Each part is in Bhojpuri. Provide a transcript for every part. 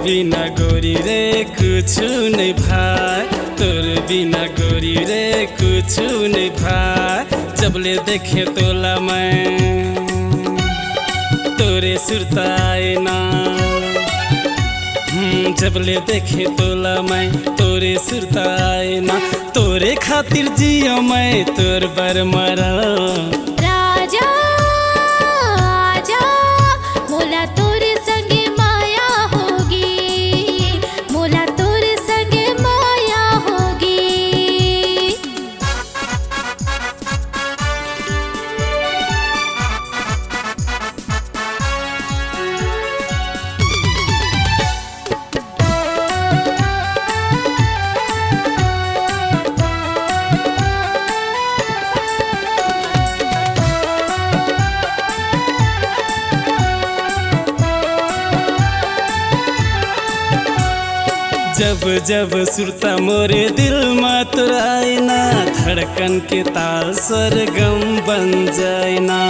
बिना गोरी रे कुछ नहीं भाई, तोर बिना गोरी रे कुछ नहीं भाई। जबले देखे तोला मैं तोरे सुरताए ना, जबले देखे तोला मैं तोरे सुरताए ना। तोरे खातिर जियो मैं तोर बर मरा। राजा आजा मोला तोरे संगे माया होगी, मोला तोरे संगे माया होगी। जब जब सुरता मोरे दिल में तोराए ना, धड़कन के ताल सरगम बन जाए ना।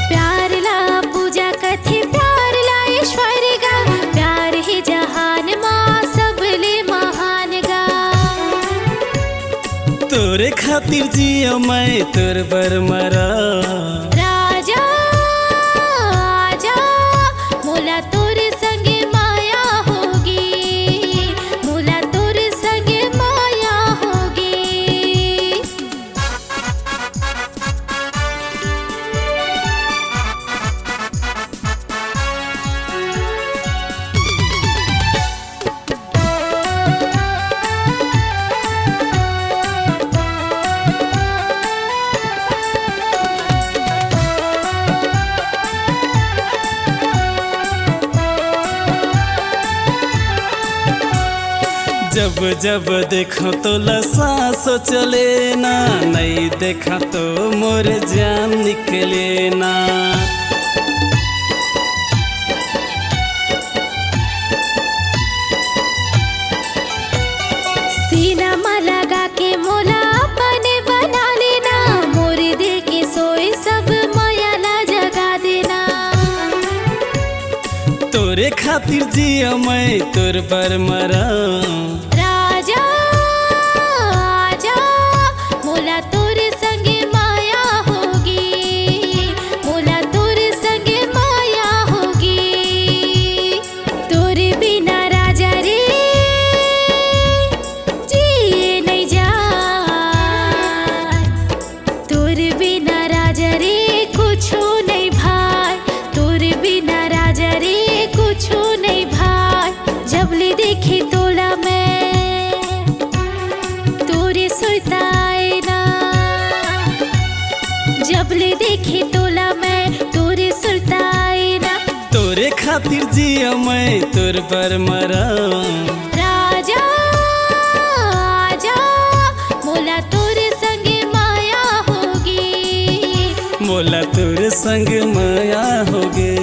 प्यार ला पूजा कथे प्यार ला ईश्वर गा, प्यार ही जहान माँ सबले महान गा। तोरे खातिर जियो मैं तोर बर मरा। राजा आजा मोला तोरे संगे माया होगी, मोला तोरे संगे माया होगी। जब जब देखो तो सांसो चले ना, नहीं देखा तो मोर जान निकले ना। सीना में लगा के मोला अपने बना लेना, मोर दिल के सोए सब माया ला जगा देना। तोरे खातिर जियो मैं तोर बर मरा। राजा आजा मोला तोरे संगे माया होगी, मोला तोरे संगे माया होगी। तोरे बिना राजा रे जिए नहीं जाए, तोरे बिना राजा रे कुछो नहीं भाई, तोरे बिना राजा रे कुछो नहीं भाई। जबले देखे तोला मैं तोरे सुरताए ना, जबले देखे तोला मैं तोरे सुरताए ना। तोरे खातिर जियो मैं तोर बर मरा। राजा आजा मोला तोरे संगे माया होगी, मोला तोरे संग माया होगे।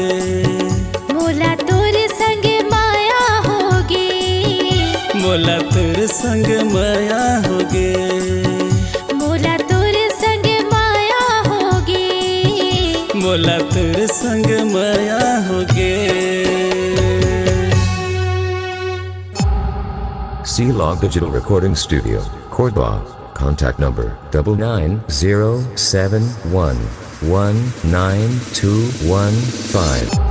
मोला तोरे संगे माया होगी, मोला तोरे संग माया होगे। मोला तोरे संगे माया होगी। मोला तोरे संग माया होगे। C-Log Digital Recording Studio, Cordoba. Contact number 9907119215.